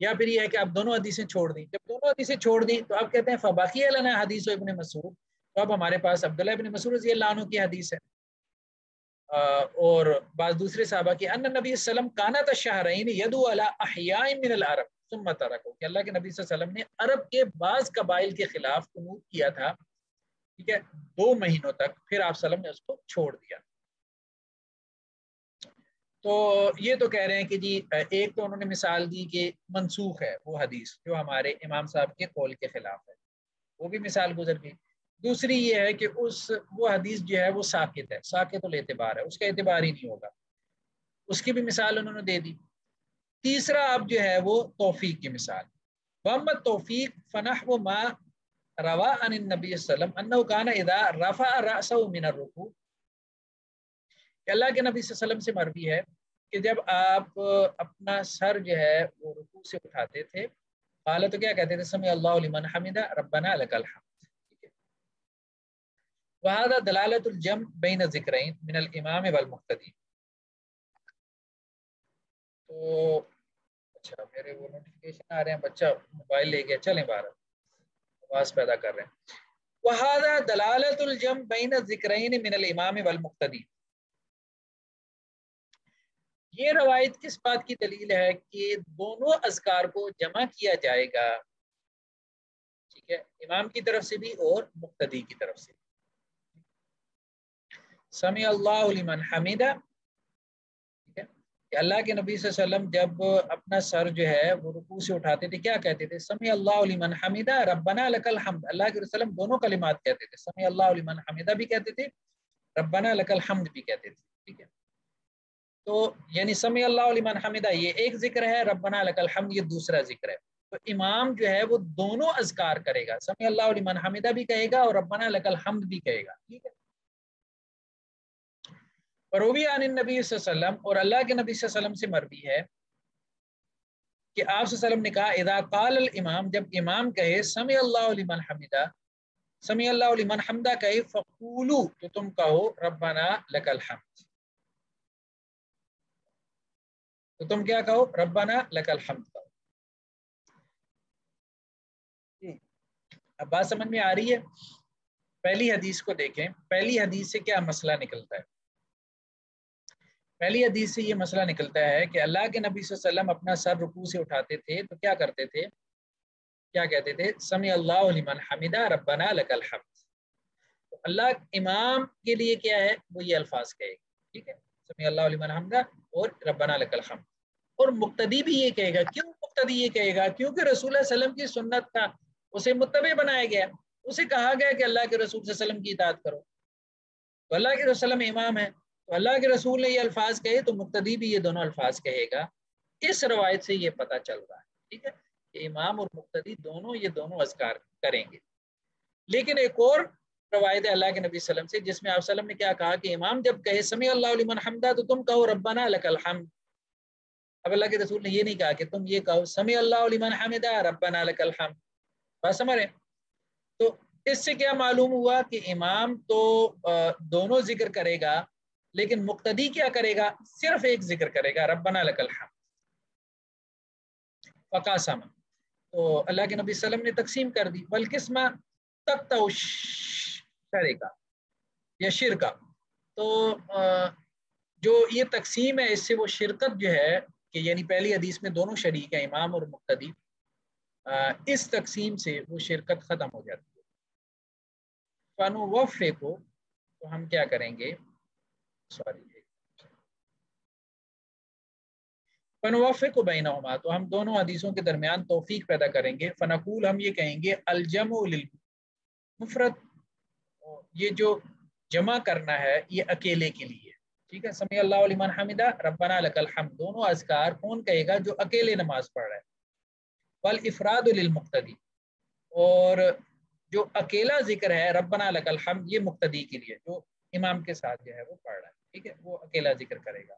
یا پھر یہ ہے کہ آپ دونوں حدیثیں چھوڑ دیں۔ جب دونوں حدیثیں چھوڑ دیں تو آپ کہتے ہیں فبقی لنا حدیث ابن مسعود، تو اب ہمارے پاس عبداللہ ابن مسعود رضی اللہ عنہ کی حدیث ہے، اور بعض دوسرے صحابہ کی ان نبی صلی اللہ علیہ وسلم کانت الشہرین یدعو علی احیاء من العرب ثم ترکوا، کہ اللہ کے نبی صلی اللہ علیہ وسلم نے عرب کے بعض قبائل کے خلاف قنوت کیا تھا، ٹھیک ہے، 2 مہینوں تک، پھر آپ صلی اللہ علیہ وسلم نے اس کو چھوڑ دیا۔ تو یہ تو کہہ رہے ہیں کہ جی ایک تو انہوں نے مثال دی کہ منسوخ ہے وہ حدیث جو ہمارے امام صاحب کے قول کے خلاف ہے، وہ بھی مثال گزر گئی۔ دوسری یہ ہے کہ وہ حدیث جو ہے وہ ساقط ہے، ساقط الاعتبار ہے، اس کا اعتبار ہی نہیں ہوگا، اس کی بھی مثال انہوں نے دے دی۔ تیسرا اب جو ہے وہ توفیق کی مثال، محمد توفیق فنحو ما روا عن النبی صلی اللہ علیہ وسلم انه كان اذا رفع رأسه من الركوع، کہ اللہ کے نبی صلی اللہ علیہ وسلم سے مروی ہے کہ جب آپ اپنا سر جو ہے وہ رکوع سے اٹھاتے تھے، قال، تو کیا کہتے تھے، سمع اللہ لمن حمدہ ربنا لک الحمد، ٹھیک ہے۔ وهذا دلالۃ الجمع بین الذکرین من الامام والمقتدی، تو اچھا میرے وہ نوٹیفیکیشن آ رہے ہیں، بچہ موبائل لے گیا، چلیں باہر آواز پیدا کر رہے ہیں. وہذا دلالت الجمع بین الذکرین من الامام والمقتدی. یہ روایت کس بات کی دلیل ہے کہ دونوں اذکار کو جمع کیا جائے گا، ٹھیک ہے، امام کی طرف سے بھی اور مقتدی کی طرف سے. سمع اللہ لمن حمدہ، ٹھیک ہے، کہ اللہ کے نبی صلی اللہ علیہ وسلم جب اپنا سر جو ہے وہ رکوع سے اٹھاتے تھے کیا کہتے تھے؟ سمع اللہ لمن حمدہ ربنا لک الحمد. اللہ کے وسلم دونوں کلمات کہتے تھے، سمع اللہ لمن حمدہ بھی کہتے تھے، ربنا لک الحمد بھی کہتے تھے، ٹھیک ہے. تو یعنی سمع اللہ لمن حمدہ یہ ایک ذکر ہے، ربنا لک الحمد یہ دوسرا ذکر ہے. تو امام جو ہے وہ دونوں اذکار کرے گا، سمع اللہ لمن حمدہ بھی کہے گا اور ربنا لک الحمد بھی کہے گا، ٹھیک ہے. وروی عن النبی صلی اللہ علیہ وسلم، اور اللہ کے نبی صلی اللہ علیہ وسلم سے مروی ہے کہ آپ صلی اللہ علیہ وسلم نے کہا اذا قال الامام، جب امام کہے سمع اللہ لمن حمدہ، سمع اللہ لمن حمدہ کہے، فقولوا تو تم کہو ربنا لک الحمد، تو تم کیا کہو؟ ربنا لک الحمد کہو. اب بات سمجھ میں آ رہی ہے؟ پہلی حدیث کو دیکھیں، پہلی حدیث سے کیا مسئلہ نکلتا ہے؟ پہلی حدیث سے یہ مسئلہ نکلتا ہے کہ اللہ کے نبی صلی اللہ علیہ وسلم اپنا سر رکوع سے اٹھاتے تھے تو کیا کرتے تھے؟ کیا کہتے تھے؟ سمع اللہ لمن حمدہ ربنا لک الحمد. تو اللہ امام کے لیے کیا ہے؟ وہ یہ الفاظ کہے گا، ٹھیک ہے، سمع اللہ لمن حمدہ اور ربنا لک الحمد. اور مقتدی بھی یہ کہے گا. کیوں مقتدی یہ کہے گا؟ کیونکہ رسول اللہ صلی اللہ علیہ وسلم کی سنت کا اسے متبع بنایا گیا، اسے کہا گیا کہ اللہ کے رسول صلی اللہ علیہ وسلم کی اطاعت کرو، تو اللہ کے رسول امام ہے، تو اللہ کے رسول نے یہ الفاظ کہے تو مقتدی بھی یہ دونوں الفاظ کہے گا. اس روایت سے یہ پتہ چل رہا ہے، ٹھیک ہے، کہ امام اور مقتدی دونوں یہ دونوں اذکار کریں گے. لیکن ایک اور روایت ہے اللہ کے نبی صلی اللہ علیہ وسلم سے جس میں آپ صلی اللہ علیہ وسلم نے کیا کہا کہ امام جب کہے سمع اللہ لمن حمدہ تو تم کہو ربنا لک الحمد. اب اللہ کے رسول نے یہ نہیں کہا کہ تم یہ کہو سمع اللہ لمن حمدہ ربنا لک الحمد. بات سمجھ رہے ہیں؟ تو اس سے کیا معلوم ہوا کہ امام تو دونوں ذکر کرے گا، لیکن مقتدی کیا کرے گا؟ صرف ایک ذکر کرے گا، ربنا لک الحمد. فقاسم، تو اللہ کے نبی صلی اللہ علیہ وسلم نے تقسیم کر دی، والقسمہ تقطع شرکا یا شرکا. تو جو یہ تقسیم ہے اس سے وہ شرکت جو ہے کہ یعنی پہلی حدیث میں دونوں شریک ہیں امام اور مقتدی، اس تقسیم سے وہ شرکت ختم ہو جاتی ہے. فنوفق کو تو ہم کیا کریں گے، فنوفق بینہما تو ہم دونوں حدیثوں کے درمیان توفیق پیدا کریں گے. فنقول ہم یہ کہیں گے الجمع للمفرد، یہ جو جمع کرنا ہے یہ اکیلے کے لیے، ٹھیک ہے. سمع اللہ لمن حمدہ ربنا لک الحمد دونوں اذکار کون کہے گا؟ جو اکیلے نماز پڑھ رہا ہے. والافراد للمقتدی، اور جو اکیلا ذکر ہے ربنا لک الحمد یہ مقتدی کے لیے جو امام کے ساتھ جو ہے وہ پڑھ رہا ہے، ٹھیک ہے، وہ اکیلا ذکر کرے گا.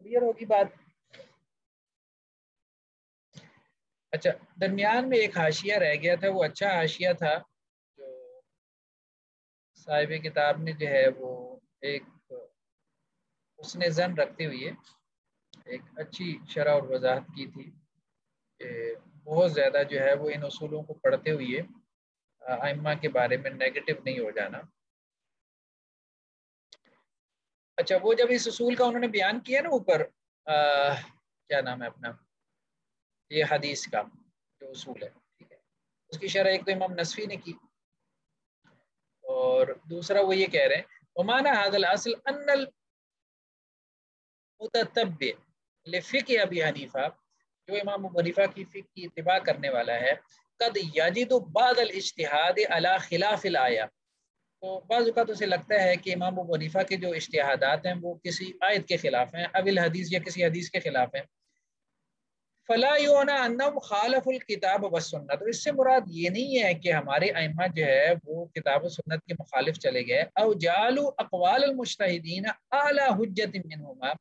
کلیئر ہوگی بات؟ اچھا درمیان میں ایک حاشیہ رہ گیا تھا، وہ اچھا حاشیہ تھا جو صاحب کتاب نے جو ہے وہ ایک اس نے ظن رکھتے ہوئے ایک اچھی شرح اور وضاحت کی تھی کہ بہت زیادہ جو ہے وہ ان اصولوں کو پڑھتے ہوئے ائمہ کے بارے میں نیگیٹو نہیں ہو جانا. اچھا وہ جب اس اصول کا انہوں نے بیان کیا نا اوپر کیا نام ہے اپنا یہ حدیث کا جو اصول ہے، ٹھیک ہے، اس کی شرح ایک تو امام نصفی نے کی اور دوسرا وہ یہ کہہ رہے ہیں ومعنی هذا الاصل ان المتتبع لفقہ ابی حنیفہ، جو امام ابو حنیفہ کی فقہ کی اتباع کرنے والا ہے، قد یجد بعض الاجتہاد علی خلاف الآیہ، تو بعض اوقات اسے لگتا ہے کہ امام ابو حنیفہ کے جو اجتہادات ہیں وہ کسی آیت کے خلاف ہیں، اب الحدیث یا کسی حدیث کے خلاف ہیں. فلا یونا انہم خالف الکتاب والسنہ، تو اس سے مراد یہ نہیں ہے کہ ہمارے ائمہ جو ہے وہ کتاب و سنت کے مخالف چلے گئے. او جعلوا اقوال المجتہدین اعلی حجت منہما،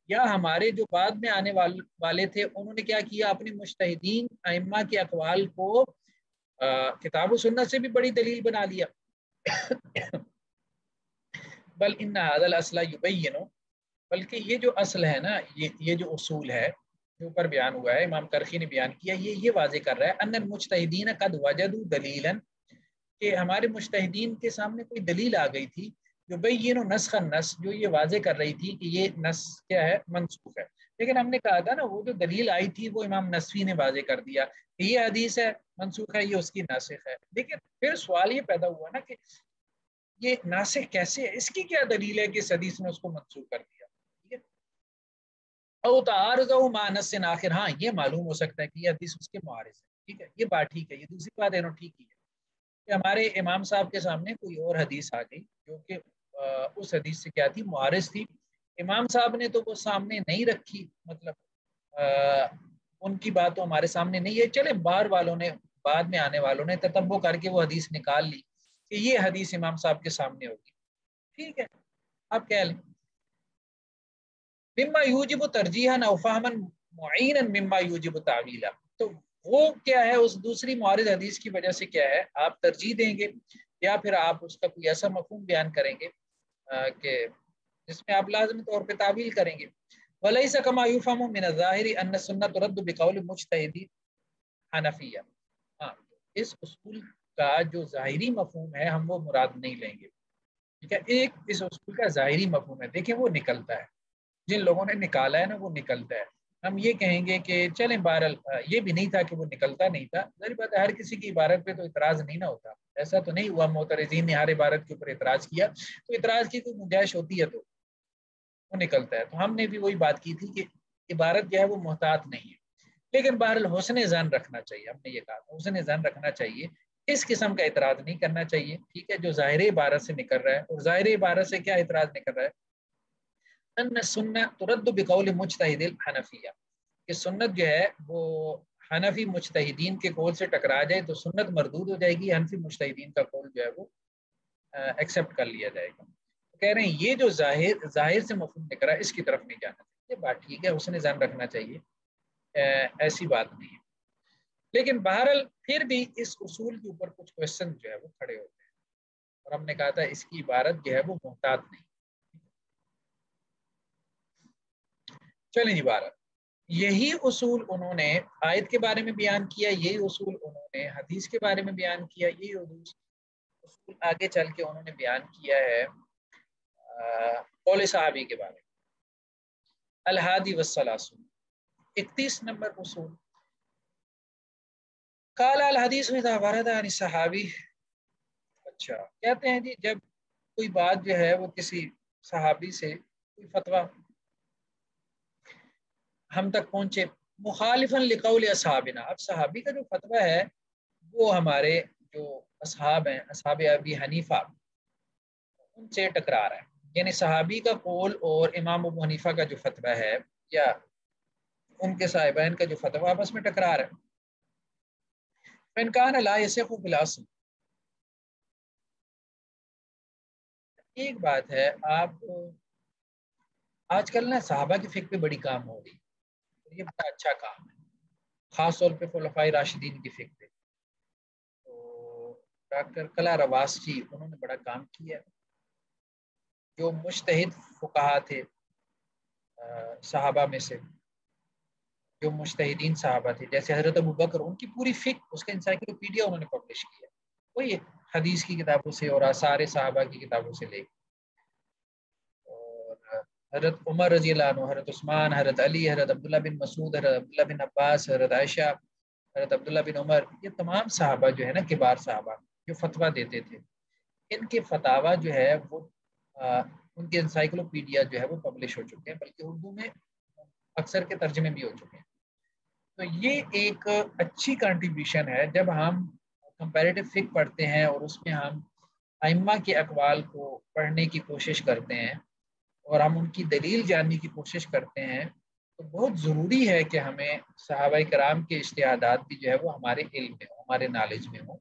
یا ہمارے جو بعد میں آنے والے تھے انہوں نے کیا کیا؟ اپنے مجتہدین ائمہ کے اقوال کو کتاب و سنت سے بھی بڑی دلیل بنا لیا. بل ان هذا الاصل یبین، بلکہ یہ جو اصل ہے نا، یہ جو اصول ہے جو اوپر بیان ہوا ہے، امام کرخی نے بیان کیا، یہ واضح کر رہا ہے ان المجتہدین قد وجدوا دلیلا، کہ ہمارے مجتہدین کے سامنے کوئی دلیل آ گئی تھی جو بین نسخ النص، جو یہ واضح کر رہی تھی کہ یہ نص کیا ہے، منسوخ ہے. لیکن ہم نے کہا تھا نا وہ جو دلیل آئی تھی وہ امام نصفی نے واضح کر دیا کہ یہ حدیث ہے منسوخ ہے، یہ اس کی ناسخ ہے. لیکن پھر سوال یہ پیدا ہوا نا کہ یہ ناسخ کیسے ہے، اس کی کیا دلیل ہے کہ اس حدیث نے اس کو منسوخ کر دیا. او تعارض مع نص آخر، ہاں یہ معلوم ہو سکتا ہے کہ یہ حدیث اس کے معارض ہے. ٹھیک ہے، یہ بات ٹھیک ہے. یہ دوسری بات انہوں ٹھیک کی ہے کہ ہمارے امام صاحب کے سامنے کوئی اور حدیث آ گئی جو کہ اس حدیث سے کیا تھی، معارض تھی. امام صاحب نے تو وہ سامنے نہیں رکھی، مطلب ان کی بات تو ہمارے سامنے نہیں ہے. چلے باہر والوں نے، بعد میں آنے والوں نے تتبع کر کے وہ حدیث نکال لی کہ یہ حدیث امام صاحب کے سامنے ہوگی. ٹھیک ہے، آپ کہہ لیں مما یوجب ترجیحا او فہما معینا مما یوجب تعویلا، تو وہ کیا ہے، اس دوسری معارض حدیث کی وجہ سے کیا ہے آپ ترجیح دیں گے، یا پھر آپ اس کا کوئی ایسا مفہوم بیان کریں گے کہ جس میں آپ لازمی طور پہ تعویل کریں گے. ولیس کما یفهم من الظاہر ان السنۃ ترد بقول مجتہد حنفیہ، ہاں اس اصول کا جو ظاہری مفہوم ہے ہم وہ مراد نہیں لیں گے. ٹھیک ہے، ایک اس اصول کا ظاہری مفہوم ہے، دیکھیں وہ نکلتا ہے، جن لوگوں نے نکالا ہے نا وہ نکلتا ہے. ہم یہ کہیں گے کہ چلیں بہرحال یہ بھی نہیں تھا کہ وہ نکلتا نہیں تھا. ظاہر بات ہے ہر کسی کی عبارت پہ تو اعتراض نہیں نہ ہوتا، ایسا تو نہیں ہوا معترضین نے ہر عبارت کے اوپر اعتراض کیا، تو اعتراض کی کوئی گنجائش ہوتی ہے تو وہ نکلتا ہے. تو ہم نے بھی وہی بات کی تھی کہ عبارت جو ہے وہ محتاط نہیں ہے، لیکن بہرحال حسن ظن رکھنا چاہیے. ہم نے یہ کہا حسن ظن رکھنا چاہیے، اس قسم کا اعتراض نہیں کرنا چاہیے. ٹھیک ہے، جو ظاہر عبارت سے نکل رہا ہے، اور ظاہر عبارت سے کیا اعتراض نکل رہا ہے، ان سنت ترد بقول مجتہد الحنفیہ، کہ سنت جو ہے وہ حنفی مجتہدین کے قول سے ٹکرا جائے تو سنت مردود ہو جائے گی، حنفی مجتہدین کا قول جو ہے وہ ایکسیپٹ کر لیا جائے گا. کہہ رہے ہیں یہ جو ظاہر سے مفہوم نکلا ہے اس کی طرف نہیں جانا چاہیے. یہ بات ٹھیک ہے، اس نے ظن رکھنا چاہیے، ایسی بات نہیں ہے. لیکن بہرحال پھر بھی اس اصول کے اوپر کچھ کوشچن جو ہے وہ کھڑے ہوتے ہیں، اور ہم نے کہا تھا اس کی عبارت جو ہے وہ محتاط نہیں. چلیں جی، بہرحال یہی اصول انہوں نے آیت کے بارے میں بیان کیا، یہی اصول انہوں نے حدیث کے بارے میں بیان کیا، یہی اصول آگے چل کے انہوں نے بیان کیا ہے قول صحابی کے بارے میں. الہادی والثلاثون، 31 نمبر اصول، قال الحدیث اذا ورد عن الصحابی. اچھا، کہتے ہیں جی جب کوئی بات جو ہے وہ کسی صحابی سے، کوئی فتویٰ ہم تک پہنچے، مخالفاً لقول اصحابنا، اب صحابی کا جو فتویٰ ہے وہ ہمارے جو اصحاب ہیں، اصحاب ابی حنیفہ، ان سے ٹکرا رہا ہے. یعنی صحابی کا قول اور امام ابو حنیفہ کا جو فتویٰ ہے یا ان کے صاحبین کا جو فتویٰ آپس میں ٹکرا رہا ہے. فإن كان لا يصح بالأصل، ایک بات ہے، آپ آج کل نا صحابہ کی فقہ پہ بڑی کام ہو رہی ہے، یہ بڑا اچھا کام ہے، خاص طور پہ خلفائے راشدین کی فقہ پہ. تو ڈاکٹر کلا رواس جی انہوں نے بڑا کام کیا. جو مجتہد فقہا تھے صحابہ میں سے، جو مجتہدین صحابہ تھے جیسے حضرت ابو بکر، ان کی پوری فقہ اس کا انسائکلوپیڈیا انہوں نے پبلش کیا، وہی حدیث کی کتابوں سے اور آثار صحابہ کی کتابوں سے لے. اور حضرت عمر رضی اللہ عنہ، حضرت عثمان، حضرت علی، حضرت عبداللہ بن مسعود، حضرت عبداللہ بن عباس، حضرت عائشہ، حضرت عبداللہ بن عمر، یہ تمام صحابہ جو ہے نا کبار صحابہ جو فتویٰ دیتے تھے، ان کے فتاویٰ جو ہے وہ ان کے انسائکلوپیڈیا جو ہے وہ پبلش ہو چکے ہیں، بلکہ اردو میں اکثر کے ترجمے بھی ہو چکے ہیں. تو یہ ایک اچھی کنٹریبیوشن ہے جب ہم کمپیریٹیو فقہ پڑھتے ہیں اور اس میں ہم ائمہ کے اقوال کو پڑھنے کی کوشش کرتے ہیں اور ہم ان کی دلیل جاننے کی کوشش کرتے ہیں، تو بہت ضروری ہے کہ ہمیں صحابہ کرام کے اجتہادات بھی جو ہے وہ ہمارے علم میں ہو، ہمارے نالج میں ہو.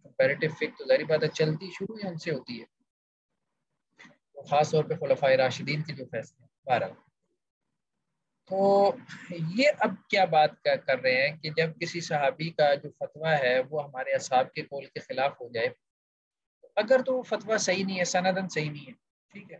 کمپیریٹیو فقہ تو ظاہر بات ہے چلتی شروع ہی ان سے ہوتی ہے، تو خاص طور پہ خلفائے راشدین کے جو فیصلے ہیں. بہرحال تو یہ اب کیا بات کر رہے ہیں کہ جب کسی صحابی کا جو فتویٰ ہے وہ ہمارے اصحاب کے قول کے خلاف ہو جائے، اگر تو فتویٰ صحیح نہیں ہے، سندن صحیح نہیں ہے، ٹھیک ہے،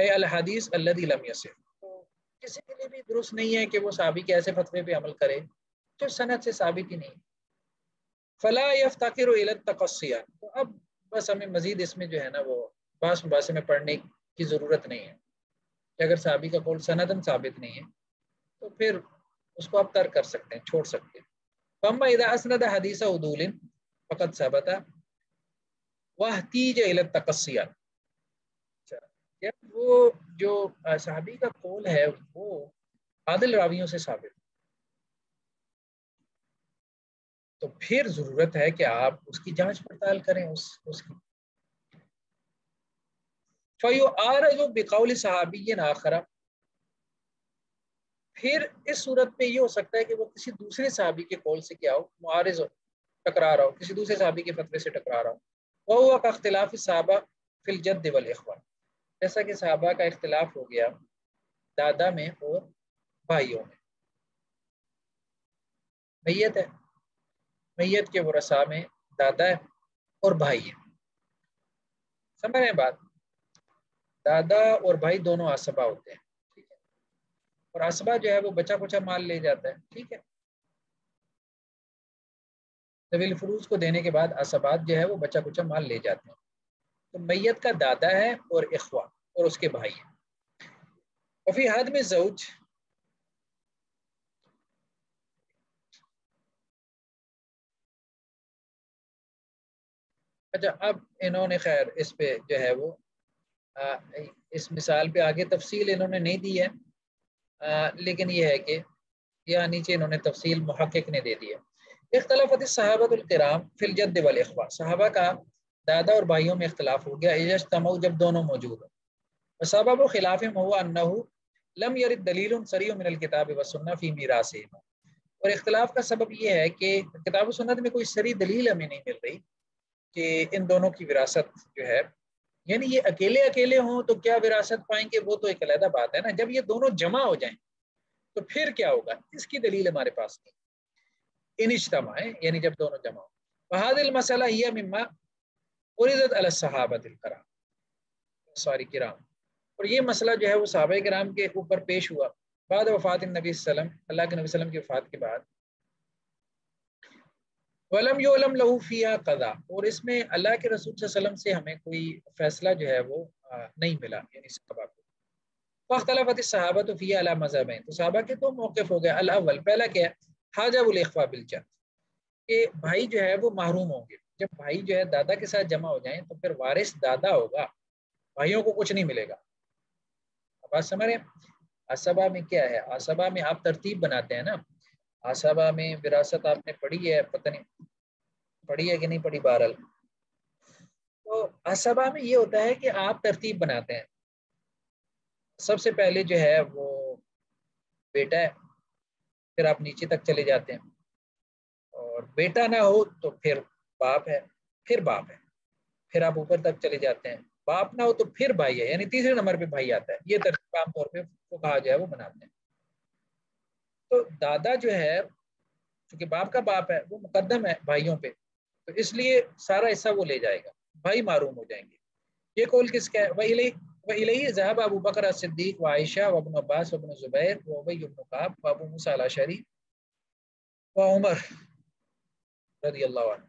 اے الحدیث الذی لم یصح، تو کسی کے لیے بھی درست نہیں ہے کہ وہ صحابی کے ایسے فتوے پہ عمل کرے جو سند سے ثابت ہی نہیں۔ فلا یفتقر الی التقصی، تو اب بس ہمیں مزید اس میں جو ہے نا وہ باس مباحثے میں پڑھنے کی ضرورت نہیں ہے کہ اگر صحابی کا قول سندن ثابت نہیں ہے تو پھر اس کو آپ ترک کر سکتے ہیں، چھوڑ سکتے ہیں۔ فاما اذا اسند حدیث عدول فقد ثبت واحتیج الی التقصی، جب وہ جو صحابی کا قول ہے وہ عادل راویوں سے ثابت، تو پھر ضرورت ہے کہ آپ اس کی جانچ پڑتال کریں اس کی۔ فَيُعَارَضُ بِقَوْلِ صَحَابِيٍّ آخَرَ، پھر اس صورت میں یہ ہو سکتا ہے کہ وہ کسی دوسرے صحابی کے قول سے کیا ہو، معارض ہو، ٹکرا رہا ہو، کسی دوسرے صحابی کے فتوے سے ٹکرا رہا ہو۔ وَهُوَ كَاخْتِلَافِ الصَّحَابَةِ فِي الْجَدِّ وَالْإِخْوَةِ، جیسا کہ صحابہ کا اختلاف ہو گیا دادا میں اور بھائیوں میں۔ میت ہے، میت کے ورثاء میں دادا ہے اور بھائی ہے، سمجھ رہے ہیں بات؟ دادا اور بھائی دونوں عصبہ ہوتے ہیں، ٹھیک ہے، اور عصبہ جو ہے وہ بچا کچا مال لے جاتا ہے، ٹھیک ہے، ذوی الفروض کو دینے کے بعد عصبات جو ہے وہ بچا کچا مال لے جاتے ہیں۔ تو میت کا دادا ہے اور اخوہ اور اس کے بھائی ہیں۔ وفی حد میں زوج، اچھا اب انہوں نے خیر اس پہ جو ہے وہ اس مثال پہ آگے تفصیل انہوں نے نہیں دی ہے، لیکن یہ ہے کہ یہاں نیچے انہوں نے تفصیل محقق نے دے دی ہے۔ اختلافت الصحابۃ الکرام فی الجد والاخوہ، صحابہ کا دادا اور بھائیوں میں اختلاف ہو گیا اجتمعوا، جب دونوں موجود ہوں۔ وسبب خلافہم ہوا انہ لم یرد دلیل صریح من الکتاب والسنہ فی میراثہما، اور اختلاف کا سبب یہ ہے کہ کتاب و سنت میں کوئی صریح دلیل ہمیں نہیں مل رہی کہ ان دونوں کی وراثت جو ہے، یعنی یہ اکیلے اکیلے ہوں تو کیا وراثت پائیں گے، وہ تو ایک علیحدہ بات ہے نا، جب یہ دونوں جمع ہو جائیں تو پھر کیا ہوگا، اس کی دلیل ہمارے پاس نہیں۔ ان اجتماع ہے یعنی جب دونوں جمع ہو۔ وهذه المسألة هي مما عرضت على الصحابة الكرام، سوری کرام، اور یہ مسئلہ جو ہے وہ صحابہ کرام کے اوپر پیش ہوا بعد وفات النبی صلی اللہ علیہ وسلم، اللہ کے نبی صلی اللہ علیہ وسلم کی وفات کے بعد۔ ولم یعلم له فیہا قضا، اور اس میں اللہ کے رسول صلی اللہ علیہ وسلم سے ہمیں کوئی فیصلہ جو ہے وہ نہیں ملا، یعنی صحابہ کو۔ فاختلفت الصحابۃ فیہا علی مذہبین، تو صحابہ کے دو موقف ہو گئے۔ الاول، پہلا کیا ہے، حاجب الاخوہ بالجد، کہ بھائی جو ہے وہ محروم ہوں گے، جب بھائی جو ہے دادا کے ساتھ جمع ہو جائیں تو پھر وارث دادا ہوگا، بھائیوں کو کچھ نہیں ملے گا۔ اب بات سمجھ رہے ہیں؟ عصبہ میں کیا ہے، عصبہ میں آپ ترتیب بناتے ہیں نا، عصبہ میں وراثت آپ نے پڑھی ہے، پتہ نہیں پڑھی ہے کہ نہیں پڑھی، بہرحال تو عصبہ میں یہ ہوتا ہے کہ آپ ترتیب بناتے ہیں، سب سے پہلے جو ہے وہ بیٹا ہے، پھر آپ نیچے تک چلے جاتے ہیں، اور بیٹا نہ ہو تو پھر باپ ہے، پھر باپ ہے، پھر آپ اوپر تک چلے جاتے ہیں، باپ نہ ہو تو پھر بھائی ہے، یعنی تیسرے نمبر پہ بھائی آتا ہے۔ یہ ترتیب عام طور پہ وہ کہا جائے وہ بناتے ہیں۔ تو دادا جو ہے چونکہ باپ کا باپ ہے وہ مقدم ہے بھائیوں پہ، تو اس لیے سارا حصہ وہ لے جائے گا، بھائی معروم ہو جائیں گے۔ یہ قول کس کا ہے؟ وَإِلَيْهِ ذَهَبَ أَبُو بَكْرَ الصِّدِّيقُ وَعَائِشَةُ وَابْنُ عَبَّاسٍ وَابْنُ الزُّبَيْرِ وَأُبَيُّ بْنُ كَعْبٍ وَأَبُو مُوسَىٰ الْأَشْعَرِيُّ وعمر رضی اللہ عنہ،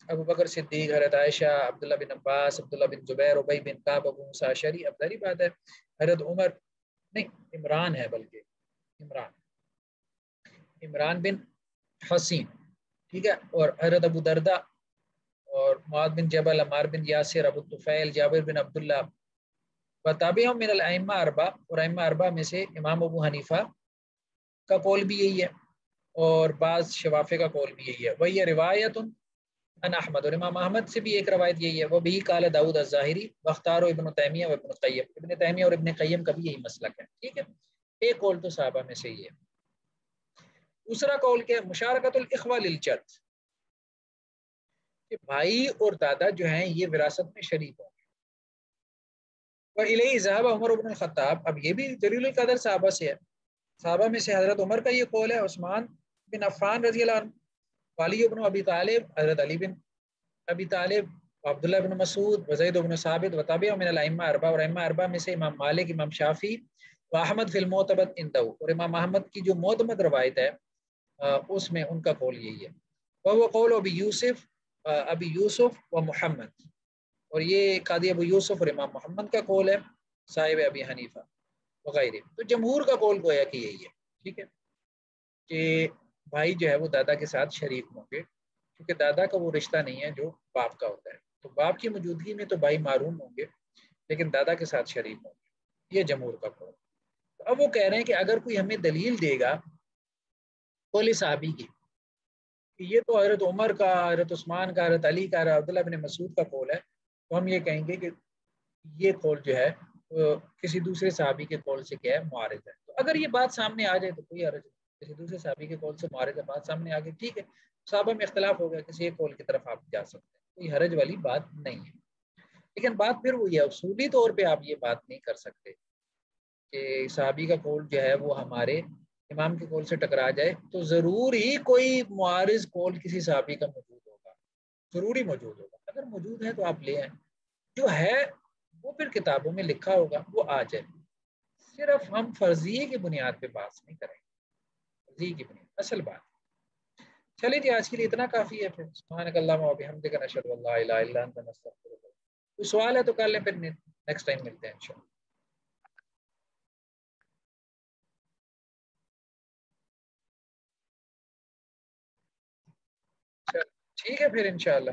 ابو بکر صدیق، حضرت عائشہ، عبداللہ بن عباس، عبداللہ بن زبیر، ابی بن کعب، ابو موسیٰ اشعری، اب ظاہری بات ہے حضرت عمر نہیں، عمران ہے، بلکہ عمران بن حسین، ٹھیک ہے، اور حضرت ابو دردہ اور معاذ بن جبل، عمار بن یاسر، ابو طفیل، جابر بن عبداللہ، وتابعہم من الائمہ اربعہ، اور ائمہ اربعہ میں سے امام ابو حنیفہ کا قول بھی یہی ہے، اور بعض شوافع کا قول بھی یہی ہے۔ وہی روایت ان احمد، اور امام احمد سے بھی ایک روایت یہی ہے۔ وہ بھی قال داؤد الظاہری واختاروا ابن تیمیہ و ابن قیم، ابن تیمیہ اور ابن قیم کا بھی یہی مسلک ہے، ٹھیک ہے، ایک قول تو صحابہ میں سے ہی ہے۔ دوسرا قول کیا ہے، مشارکت الاخوہ للجد، کہ بھائی اور دادا جو ہیں یہ وراثت میں شریک ہوں گے۔ وَإِلَيْهِ ذَهَبَ عمر بن الخطاب، اب یہ بھی جلیل القدر صحابہ سے ہے، صحابہ میں سے حضرت عمر کا یہ قول ہے، عثمان بن عفان رضی اللہ عنہ، علی بن ابی طالب، حضرت علی بن ابی طالب، عبداللہ بن مسعود وزید بن ثابت وتابع من الائمہ اربعہ، اور ائمہ اربعہ میں سے امام مالک، امام شافعی و احمد فی المعتمد عندہ، اور امام احمد کی جو معتمد روایت ہے اس میں ان کا قول یہی ہے. وہ قول ابی یوسف و محمد، اور یہ قاضی ابو یوسف اور امام محمد کا قول ہے، صاحب ابی حنیفہ وغیرہ. تو جمہور کا قول گویا کہ یہی ہے. ٹھیک ہے کہ بھائی جو ہے وہ دادا کے ساتھ شریک ہوں گے، کیونکہ دادا کا وہ رشتہ نہیں ہے جو باپ کا ہوتا ہے. تو باپ کی موجودگی میں تو بھائی محروم ہوں گے، لیکن دادا کے ساتھ شریک ہوں گے. یہ جمہور کا قول. اب وہ کہہ رہے ہیں کہ اگر کوئی ہمیں دلیل دے گا قول صحابی کی کہ یہ تو حضرت عمر کا، حضرت عثمان کا، حضرت علی کا، حضرت عبداللہ بن مسعود کا قول ہے، تو ہم یہ کہیں گے کہ یہ قول جو ہے کسی دوسرے صحابی کے قول سے کیا ہے، معارض ہے. تو اگر یہ بات سامنے آ جائے تو کوئی حرج نہیں، کسی دوسرے صحابی کے قول سے معارض ہے، بات سامنے آ گئی، ٹھیک ہے، صحابہ میں اختلاف ہو گیا، کسی ایک قول کی طرف آپ جا سکتے ہیں، کوئی حرج والی بات نہیں ہے. لیکن بات پھر وہی ہے، اصولی طور پہ آپ یہ بات نہیں کر سکتے کہ صحابی کا قول جو ہے وہ ہمارے امام کے قول سے ٹکرا جائے تو ضرور ہی کوئی معارض قول کسی صحابی کا موجود ہوگا، ضروری موجود ہوگا. اگر موجود ہے تو آپ لے آئیں، جو ہے وہ پھر کتابوں میں لکھا ہوگا وہ آ جائے. صرف ہم فرضیے کی بنیاد پہ بات نہیں کریں گے، فرضیے کی بنیاد اصل بات. چلیے جی آج کے لیے اتنا کافی ہے. پھر سبحانک اللہم و بحمدک نشہد ان لا الہ الا انت نستغفرک. کوئی سوال ہے تو کر لیں، پھر نیکسٹ ٹائم ملتے ہیں انشاءاللہ. ٹھیک ہے پھر انشاءاللہ.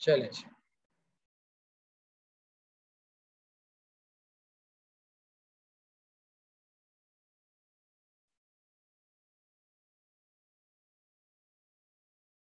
چلیں.